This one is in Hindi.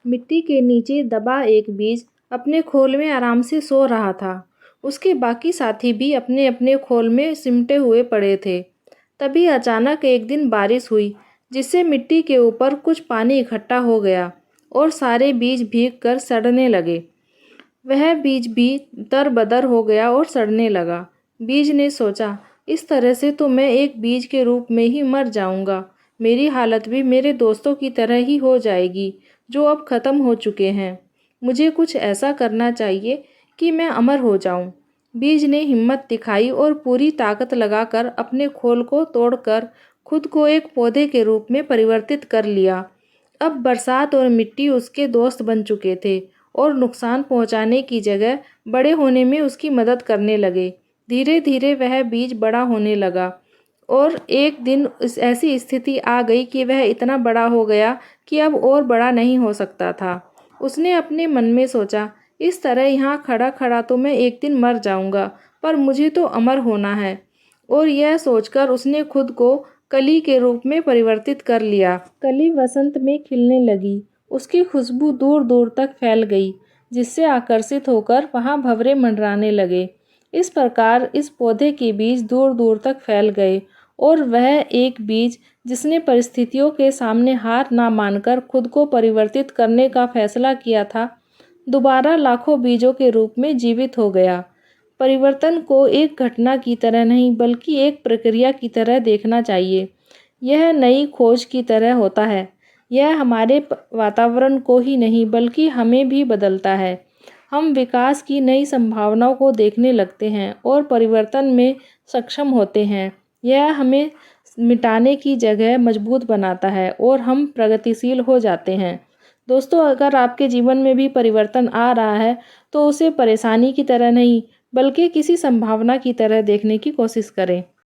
मिट्टी के नीचे दबा एक बीज अपने खोल में आराम से सो रहा था। उसके बाकी साथी भी अपने अपने खोल में सिमटे हुए पड़े थे। तभी अचानक एक दिन बारिश हुई, जिससे मिट्टी के ऊपर कुछ पानी इकट्ठा हो गया और सारे बीज भीगकर सड़ने लगे। वह बीज भी दर-बदर हो गया और सड़ने लगा। बीज ने सोचा, इस तरह से तो मैं एक बीज के रूप में ही मर जाऊंगा। मेरी हालत भी मेरे दोस्तों की तरह ही हो जाएगी, जो अब खत्म हो चुके हैं। मुझे कुछ ऐसा करना चाहिए कि मैं अमर हो जाऊं। बीज ने हिम्मत दिखाई और पूरी ताकत लगाकर अपने खोल को तोड़कर खुद को एक पौधे के रूप में परिवर्तित कर लिया। अब बरसात और मिट्टी उसके दोस्त बन चुके थे और नुकसान पहुंचाने की जगह बड़े होने में उसकी मदद करने लगे। धीरे धीरे वह बीज बड़ा होने लगा और एक दिन ऐसी स्थिति आ गई कि वह इतना बड़ा हो गया कि अब और बड़ा नहीं हो सकता था। उसने अपने मन में सोचा, इस तरह यहाँ खड़ा खड़ा तो मैं एक दिन मर जाऊंगा, पर मुझे तो अमर होना है। और यह सोचकर उसने खुद को कली के रूप में परिवर्तित कर लिया। कली वसंत में खिलने लगी। उसकी खुशबू दूर दूर तक फैल गई, जिससे आकर्षित होकर वहाँ भंवरे मंडराने लगे। इस प्रकार इस पौधे के बीज दूर दूर तक फैल गए और वह एक बीज जिसने परिस्थितियों के सामने हार ना मानकर खुद को परिवर्तित करने का फैसला किया था, दोबारा लाखों बीजों के रूप में जीवित हो गया। परिवर्तन को एक घटना की तरह नहीं, बल्कि एक प्रक्रिया की तरह देखना चाहिए। यह नई खोज की तरह होता है। यह हमारे वातावरण को ही नहीं, बल्कि हमें भी बदलता है। हम विकास की नई संभावनाओं को देखने लगते हैं और परिवर्तन में सक्षम होते हैं। यह हमें मिटाने की जगह मजबूत बनाता है और हम प्रगतिशील हो जाते हैं। दोस्तों, अगर आपके जीवन में भी परिवर्तन आ रहा है, तो उसे परेशानी की तरह नहीं, बल्कि किसी संभावना की तरह देखने की कोशिश करें।